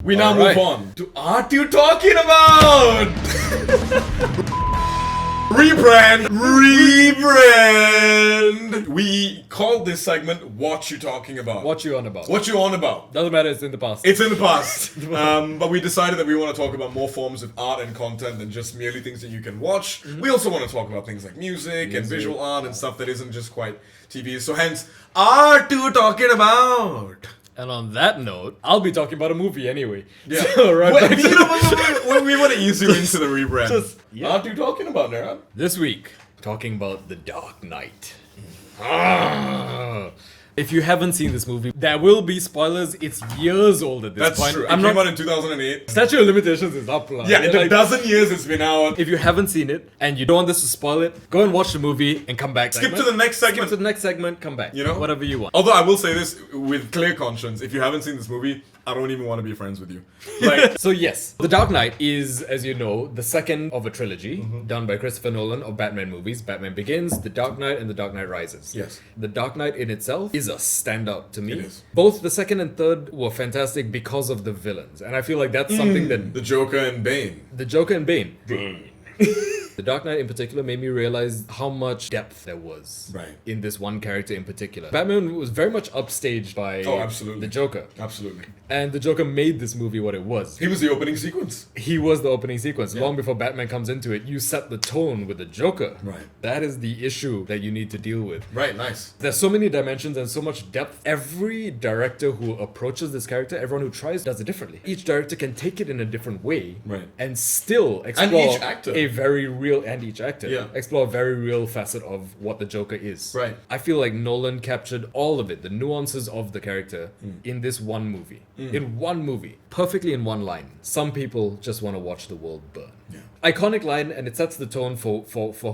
We now move on to Art You Talking About? Rebrand! We call this segment What You Talking About. What you on about? What you on about? Doesn't matter, it's in the past. It's in the past. But we decided that we want to talk about more forms of art and content than just merely things that you can watch. Mm-hmm. We also want to talk about things like music and visual art and stuff that isn't just quite TV. So hence, Art You Talking About? And on that note, I'll be talking about a movie anyway. Yeah. So, right we want to ease you into the rebrand. Yeah. What are you talking about, Nara? This week, talking about The Dark Knight. If you haven't seen this movie, there will be spoilers. It's years old at this That's point. true. It came out in 2008. Statute of limitations is up. Yeah, in a dozen years it's been out. If you haven't seen it and you don't want this to spoil it, go and watch the movie and come back. Skip to the next segment. Skip to the next segment, come back. You know? Whatever you want. Although I will say this with clear conscience, if you haven't seen this movie, I don't even want to be friends with you. Like, so yes, The Dark Knight is, as you know, the second of a trilogy done by Christopher Nolan of Batman movies. Batman Begins, The Dark Knight, and The Dark Knight Rises. Yes. The Dark Knight in itself is a standout to me. It is. Both the second and third were fantastic because of the villains. And I feel like that's something that... the Joker and Bane. The Joker and Bane. The Dark Knight in particular made me realize how much depth there was in this one character in particular. Batman was very much upstaged by the Joker. Absolutely. And the Joker made this movie what it was. He was the opening sequence. He was the opening sequence. Long before Batman comes into it, you set the tone with the Joker. Right. That is the issue that you need to deal with. Right, nice. There's so many dimensions and so much depth. Every director who approaches this character, everyone who tries, does it differently. Each director can take it in a different way. Right. And still explore each actor. Explore a very real facet of what the Joker is. Right. I feel like Nolan captured all of it, the nuances of the character, in this one movie. In one movie. Perfectly in one line. Some people just want to watch the world burn. Yeah. Iconic line, and it sets the tone for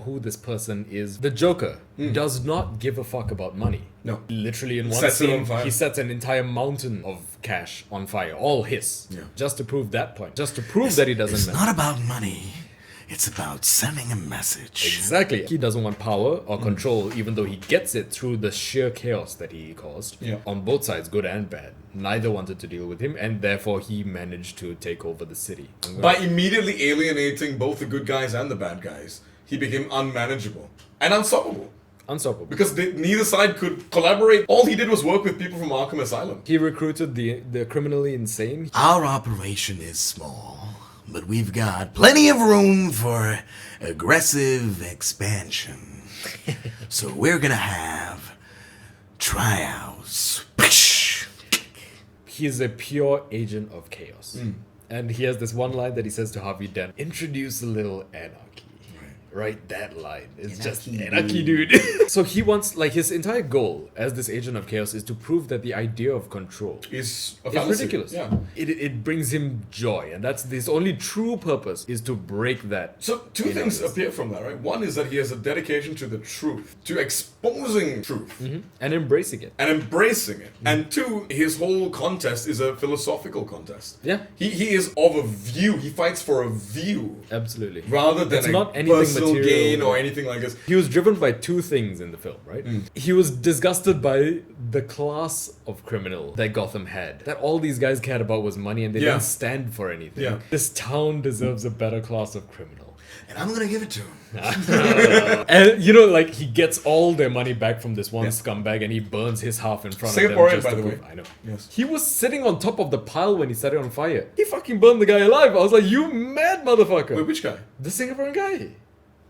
who this person is. The Joker does not give a fuck about money. No. Literally in one Sets it scene, on fire. he sets an entire mountain of cash on fire. All his. Yeah. Just to prove that point. Just to prove that he doesn't It's matter. not about money. It's about sending a message. Exactly. He doesn't want power or control, even though he gets it through the sheer chaos that he caused. Yeah. On both sides, good and bad. Neither wanted to deal with him, and therefore he managed to take over the city. By immediately alienating both the good guys and the bad guys, he became unmanageable and unstoppable. Unstoppable. Because neither side could collaborate. All he did was work with people from Arkham Asylum. He recruited the criminally insane. Our operation is small, but we've got plenty of room for aggressive expansion. So we're gonna have tryouts. He's a pure agent of chaos. And he has this one line that he says to Harvey Dent, introduce a little anarchy. Right, that line. It's just anarchy, dude. So he wants, like, his entire goal as this agent of chaos is to prove that the idea of control Is it's ridiculous. Yeah. It brings him joy, and that's his only true purpose is to break that. So two things appear from that, right? One is that he has a dedication to the truth, to exposing truth. And embracing it. And embracing it. And two, his whole contest is a philosophical contest. Yeah. He is of a view. He fights for a view. Absolutely. Rather than It's a not anything personal material gain or anything like this. He was driven by two things in the film, right? He was disgusted by the class of criminal that Gotham had. That all these guys cared about was money and they didn't stand for anything. Yeah. This town deserves a better class of criminal. And I'm gonna give it to him. And you know, like, he gets all their money back from this one scumbag and he burns his half in front of Singaporean, them. Just by to the prove- way. I know. Yes. He was sitting on top of the pile when he set it on fire. He fucking burned the guy alive. I was like, you mad motherfucker. Wait, which guy? The Singaporean guy.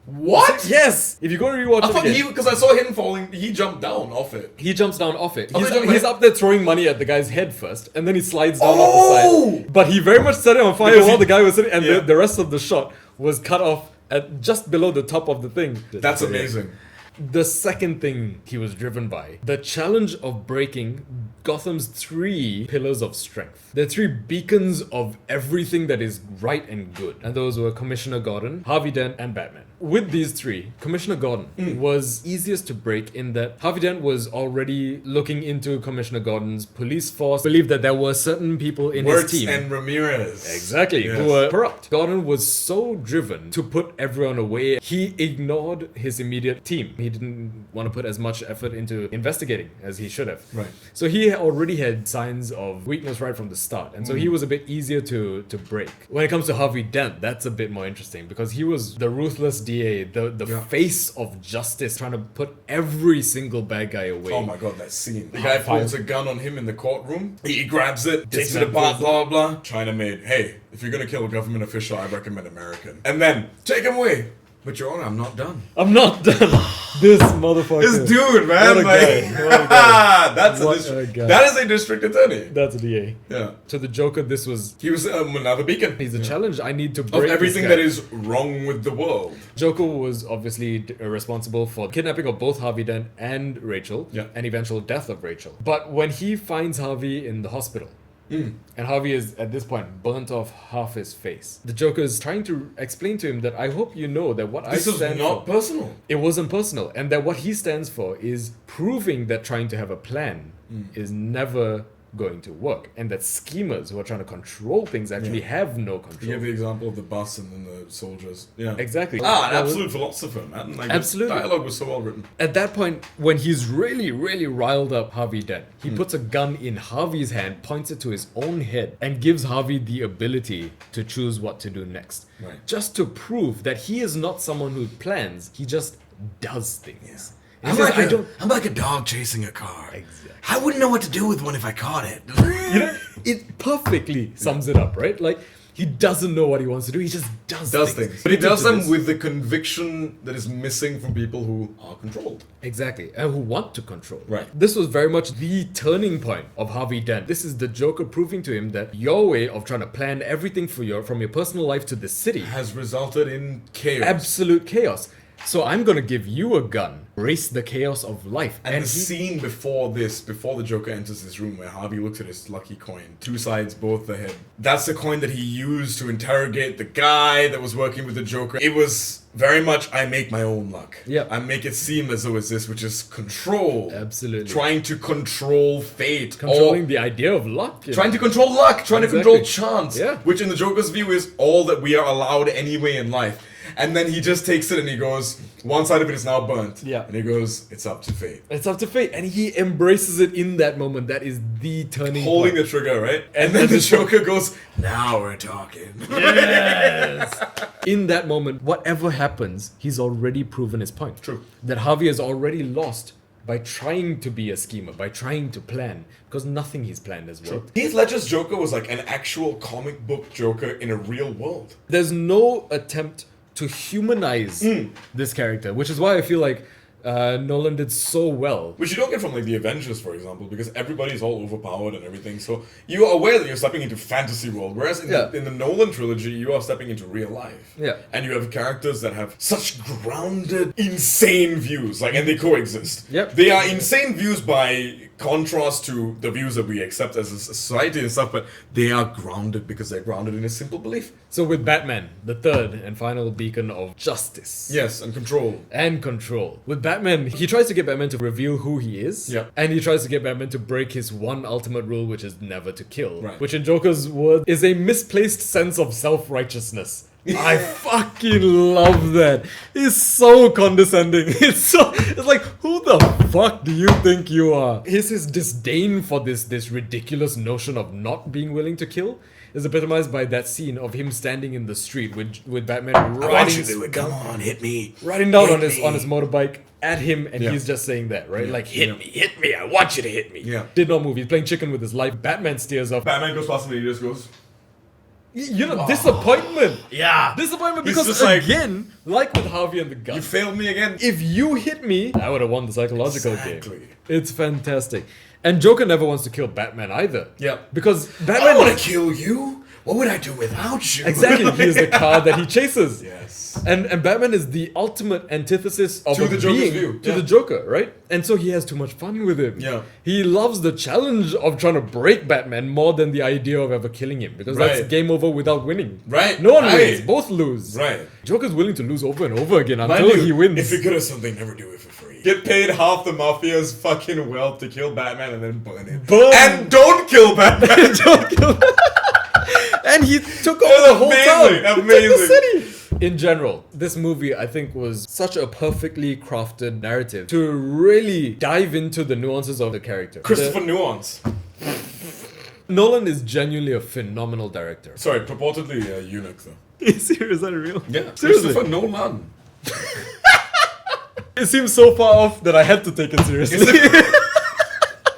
What? Yes! If you go and rewatch I it thought again. because I saw him falling, he jumped down off it. He jumps down off it. Oh, He's, they jump- he's up there throwing money at the guy's head first, and then he slides down off Oh! the side. But he very much set it on fire Because while he- the guy was sitting, and Yeah. the rest of the shot was cut off at just below the top of the thing. That's amazing. The second thing he was driven by, the challenge of breaking Gotham's 3 pillars of strength. The 3 beacons of everything that is right and good. And those were Commissioner Gordon, Harvey Dent, and Batman. With these 3, Commissioner Gordon was easiest to break in that Harvey Dent was already looking into Commissioner Gordon's police force, believed that there were certain people in Wirtz his team. and Ramirez. Exactly, Yes. who were corrupt. Gordon was so driven to put everyone away, he ignored his immediate team. he didn't want to put as much effort into investigating as he should have. Right. So he already had signs of weakness right from the start, and so he was a bit easier to break. When it comes to Harvey Dent, that's a bit more interesting because he was the ruthless DA, the face of justice, trying to put every single bad guy away. Oh my god, that scene. The guy pulls a gun on him in the courtroom. He grabs it, takes it apart, Dismantles blah, blah, blah. China made, hey, if you're gonna kill a government official, I recommend American. And then, take him away. But Your Honor, I'm not done. I'm not done. This motherfucker. This dude, man. What a guy. What a guy. That is a district attorney. That's a DA. Yeah. To the Joker, He was another beacon. he's a challenge. I need to break of everything this guy. that is wrong with the world. Joker was obviously responsible for kidnapping of both Harvey Dent and Rachel, and eventual death of Rachel. But when he finds Harvey in the hospital, and Harvey is at this point burnt off half his face, the Joker is trying to explain to him that I hope you know that what This I is stand not for, personal. it wasn't personal, and that what he stands for is proving that trying to have a plan is never going to work, and that schemers who are trying to control things actually have no You control. have the example of the bus and then the soldiers. Yeah. Exactly. An absolute philosopher, man. Like, Absolutely. The dialogue was so well written. At that point, when he's really, really riled up Harvey Dent, he puts a gun in Harvey's hand, points it to his own head, and gives Harvey the ability to choose what to do next. Right. Just to prove that he is not someone who plans, he just does things. And I'm he says, like, I'm like a dog chasing a car. Exactly. I wouldn't know what to do with one if I caught it. You know, it perfectly sums it up, right? Like, he doesn't know what he wants to do, he just does things. But he does them This. with the conviction that is missing from people who are controlled. Exactly, and who want to control. Right. This was very much the turning point of Harvey Dent. This is the Joker proving to him that your way of trying to plan everything for from your personal life to the city, Has resulted in chaos. absolute chaos. So I'm gonna give you a gun, race the chaos of life. And the he- scene before the Joker enters this room where Harvey looks at his lucky coin, two sides, both the head. That's the coin that he used to interrogate the guy that was working with the Joker. It was very much, I make my own luck. Yeah. I make it seem as though it's this, which is control. Absolutely. Trying to control fate. controlling the idea of luck. Trying to control luck, trying to control chance, Yeah. which in the Joker's view is all that we are allowed anyway in life. And then he just takes it and he goes, one side of it is now burnt. Yeah. And he goes, it's up to fate. It's up to fate, and he embraces it in that moment. That is the turning Holding point. the trigger, right? And then the Joker goes, Now we're talking. In that moment, whatever happens, he's already proven his point. True. That Harvey has already lost by trying to be a schemer, by trying to plan, because nothing he's planned has worked. Heath Ledger's Joker was like an actual comic book Joker in a real world. There's no attempt to humanize this character, which is why I feel like Nolan did so well. Which you don't get from like the Avengers, for example, because everybody's all overpowered and everything. So you are aware that you're stepping into fantasy world, whereas in the Nolan trilogy, you are stepping into real life. Yeah. And you have characters that have such grounded, insane views, like, and they coexist. Yep. They are insane views by contrast to the views that we accept as a society and stuff, but they are grounded because they're grounded in a simple belief. So with Batman, the third and final beacon of justice. Yes, and control. And control. With Batman, he tries to get Batman to reveal who he is. Yeah. And he tries to get Batman to break his one ultimate rule, which is never to kill. Right. Which in Joker's word is a misplaced sense of self-righteousness. I fucking love that. He's so condescending. It's like, who the fuck do you think you are? His disdain for this ridiculous notion of not being willing to kill is epitomized by that scene of him standing in the street with Batman I want you riding to do it. Come on, hit me. riding down on Hit his me. motorbike at him, and Yeah. he's just saying that, right? Like, hit me, I want you to hit me. Yeah. Did not move. He's playing chicken with his life. Batman steers off. Batman goes past him and he just goes, You know, disappointment. Yeah. Disappointment He's because just like- again, like with Harvey and the gun, you failed me again. if you hit me, I would have won the psychological Exactly. game. It's fantastic. And Joker never wants to kill Batman either. Yeah. Because I Batman don't want to kill you. What would I do without you? exactly, he is the car that he chases. Yes. And Batman is the ultimate antithesis of To a the Joker's being view, to yeah. the Joker, right? And so he has too much fun with him. Yeah. He loves the challenge of trying to break Batman more than the idea of ever killing him, because that's Right. game over without winning. Right, No one right. wins. Both lose. Right. Joker's willing to lose over and over again Mind until you, he wins. If you're good at something, never do it for free. Get paid half the mafia's fucking wealth to kill Batman and then burn it. Boom. And don't kill Batman. Don't kill- and he took over the whole Amazing, town. He took amazing. the city. In general, this movie I think was such a perfectly crafted narrative to really dive into the nuances of the character. Christopher Nuance. Nolan is genuinely a phenomenal director. Sorry, purportedly a eunuch though. Are you serious? Is that real? Yeah, Seriously? Christopher Nolan. It seems so far off that I had to take it seriously.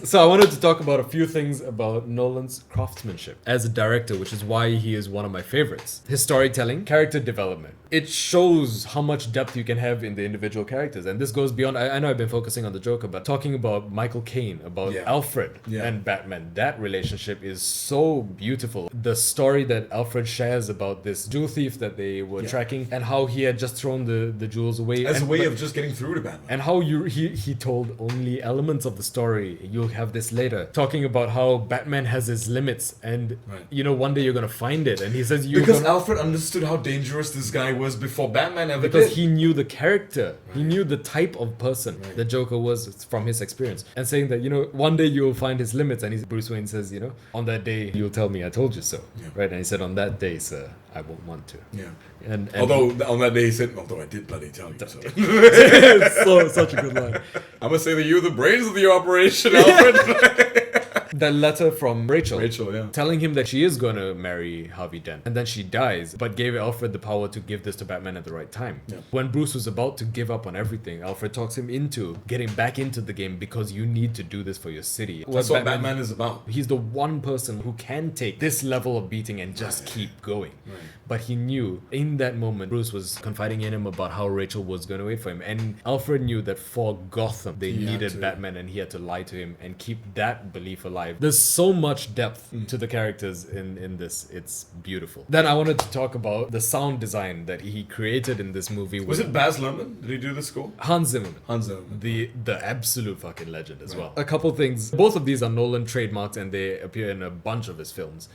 So I wanted to talk about a few things about Nolan's craftsmanship as a director, which is why he is one of my favorites. His storytelling, character development. It shows how much depth you can have in the individual characters. And this goes beyond, I know I've been focusing on the Joker, but talking about Michael Caine, about Alfred and Batman, that relationship is so beautiful. The story that Alfred shares about this jewel thief that they were tracking and how he had just thrown the jewels away. As a way of just getting through to Batman. And how he told only elements of the story. You'll have this later. Talking about how Batman has his limits and, you know, one day you're going to find it. And he says because Alfred understood how dangerous this guy was before Batman ever because did. he knew the character. He knew the type of person the Joker was from his experience. And saying that, you know, one day you'll find his limits. And Bruce Wayne says, you know, on that day you'll tell me I told you so. Right? And he said, on that day, sir, I won't want to. Yeah. And although on that day he said, although I did bloody tell you so. It's such a good line. I'm gonna say that you're the brains of the operation, Alfred. That letter from Rachel, yeah. telling him that she is going to marry Harvey Dent. And then she dies, but gave Alfred the power to give this to Batman at the right time. Yeah. When Bruce was about to give up on everything, Alfred talks him into getting back into the game because you need to do this for your city. That's what Batman is about. He's the one person who can take this level of beating and just keep going. Right. But he knew in that moment, Bruce was confiding in him about how Rachel was going to wait for him. And Alfred knew that for Gotham, they needed Batman and he had to lie to him and keep that belief alive. There's so much depth to the characters in this. It's beautiful. Then I wanted to talk about the sound design that he created in this movie. Was it Baz Luhrmann? Did he do the score? Hans Zimmer. The absolute fucking legend as well. A couple things. Both of these are Nolan trademarks and they appear in a bunch of his films.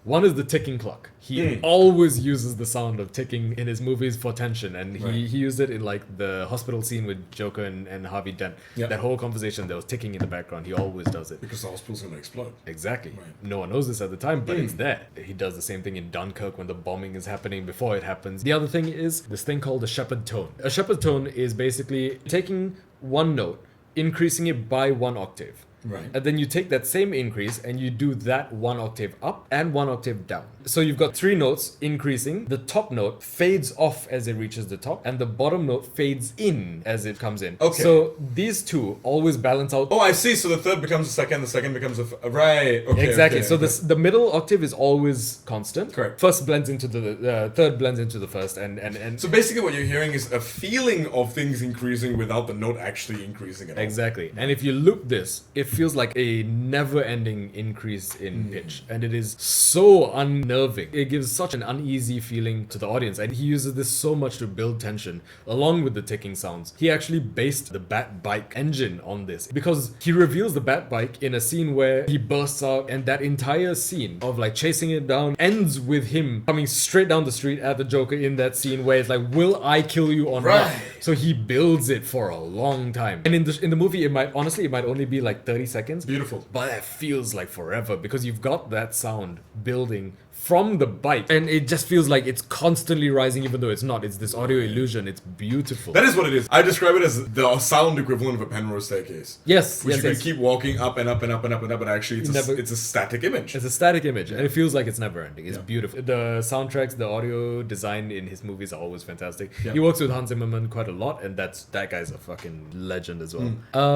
One is the ticking clock. He always uses the sound of ticking in his movies for tension, and he used it in like the hospital scene with Joker and Harvey Dent. That whole conversation, there was ticking in the background. He always does it. Because the hospital's gonna explode. Exactly. Right. No one knows this at the time, but it's there. He does the same thing in Dunkirk when the bombing is happening before it happens. The other thing is this thing called a shepherd tone. A shepherd tone is basically taking one note, increasing it by one octave. Right. And then you take that same increase and you do that one octave up and one octave down. So you've got three notes increasing. The top note fades off as it reaches the top, and the bottom note fades in as it comes in. Okay. So these two always balance out. Oh, I see. So the third becomes the second becomes right. Okay. Exactly. Okay, so the middle octave is always constant. Correct. First blends into the third blends into the first, and so basically what you're hearing is a feeling of things increasing without the note actually increasing at all. Exactly. And if you loop this, it feels like a never-ending increase in pitch, and it is so unnerving. It gives such an uneasy feeling to the audience, and he uses this so much to build tension along with the ticking sounds. He actually based the Bat Bike engine on this because he reveals the Bat Bike in a scene where he bursts out, and that entire scene of like chasing it down ends with him coming straight down the street at the Joker in that scene where it's like, will I kill you or not? So he builds it for a long time, and in the movie it might only be like 30 seconds. Beautiful. But it feels like forever because you've got that sound building from the bike, and it just feels like it's constantly rising, even though it's not. It's this audio illusion. It's beautiful. That is what it is. I describe it as the sound equivalent of a Penrose staircase. Yes, which yes, you yes. can keep walking up and up and up and up and up, but actually it's a static image. It's a static image, and it feels like it's never ending. It's beautiful. The soundtracks, the audio design in his movies are always fantastic. He works with Hans Zimmerman quite a lot, and that guy's a fucking legend as well.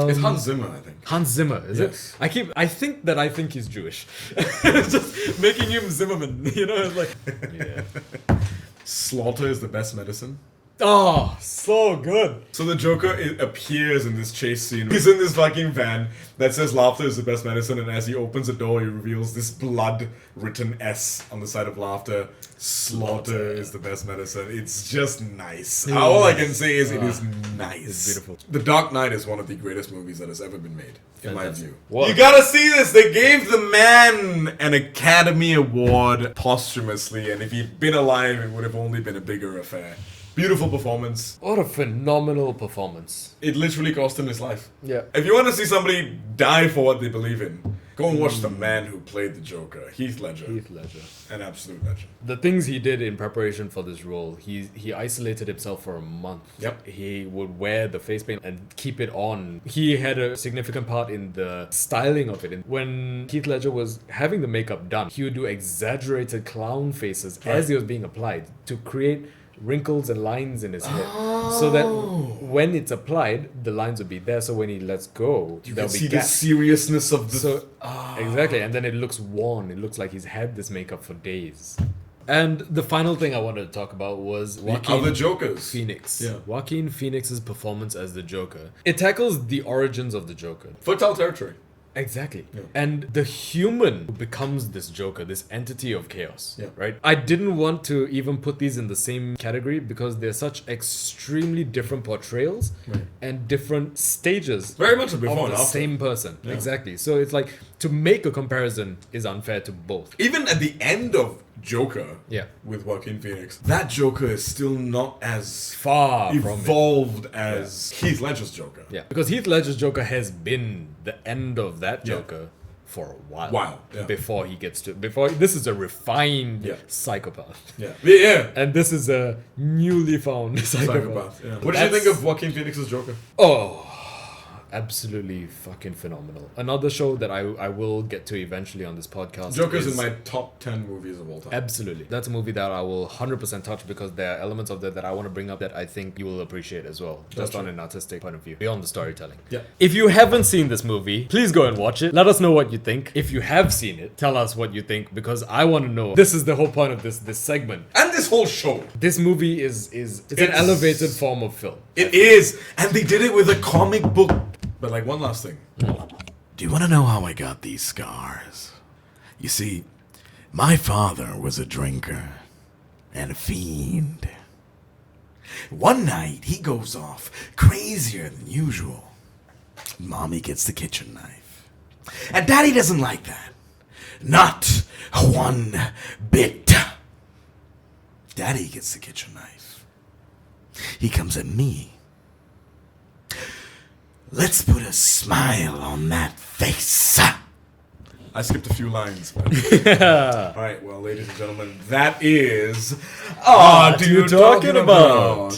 It's Hans Zimmer, I think. Hans Zimmer, is it? I think he's Jewish. Just making him Zimmerman. You know, it's like Slaughter is the best medicine. Oh, so good. So the Joker appears in this chase scene. He's in this fucking van that says laughter is the best medicine, and as he opens the door, he reveals this blood-written S on the side of laughter. Slaughter is the best medicine. It's just nice. All I can say is it is nice. It's beautiful. The Dark Knight is one of the greatest movies that has ever been made, in my view. What? You gotta see this! They gave the man an Academy Award posthumously, and if he'd been alive, it would have only been a bigger affair. Beautiful performance. What a phenomenal performance. It literally cost him his life. Yeah. If you want to see somebody die for what they believe in, Go and watch the man who played the Joker, Heath Ledger. Heath Ledger. An absolute legend. The things he did in preparation for this role, he isolated himself for a month. Yep. He would wear the face paint and keep it on. He had a significant part in the styling of it. And when Heath Ledger was having the makeup done, he would do exaggerated clown faces as he was being applied to create wrinkles and lines in his head, so that when it's applied, the lines would be there. So when he lets go, You there'll can be see the gaps. seriousness of the... So exactly, and then it looks worn. It looks like he's had this makeup for days. And the final thing I wanted to talk about was the other Jokers. Phoenix. Yeah. Joaquin Phoenix's performance as the Joker. It tackles the origins of the Joker. Fertile territory. Exactly. Yeah. And the human who becomes this Joker, this entity of chaos, Yeah. right? I didn't want to even put these in the same category because they're such extremely different portrayals and different stages Very much a of before and the after. same person. Yeah. Exactly. So it's like, to make a comparison is unfair to both. Even at the end of Joker, Yeah. with Joaquin Phoenix, that Joker is still not as Far from it. evolved as Heath Ledger's Joker. Yeah. Because Heath Ledger's Joker has been the end of that Yeah. Joker for a while. Wow, yeah. Before he gets to... This is a refined Yeah. psychopath. Yeah. Yeah. And this is a newly found psychopath. Psychopath. Yeah. What did you think of Joaquin Phoenix's Joker? Oh, absolutely fucking phenomenal. Another show that I will get to eventually on this podcast. Joker's is- in my top 10 movies of all time. Absolutely. That's a movie that I will 100% touch because there are elements of that I want to bring up that I think you will appreciate as well. Just Gotcha. on an artistic point of view, beyond the storytelling. Yeah. If you haven't seen this movie, please go and watch it. Let us know what you think. If you have seen it, tell us what you think because I want to know. This is the whole point of this segment. And this whole show. This movie is an elevated form of film. It is. And they did it with a comic book. But like one last thing. Do you want to know how I got these scars? You see, my father was a drinker and a fiend. One night, he goes off crazier than usual. Mommy gets the kitchen knife. And Daddy doesn't like that. Not one bit. Daddy gets the kitchen knife. He comes at me. Let's put a smile on that face. I skipped a few lines. But... Alright, well, ladies and gentlemen, that is... What are you talking about?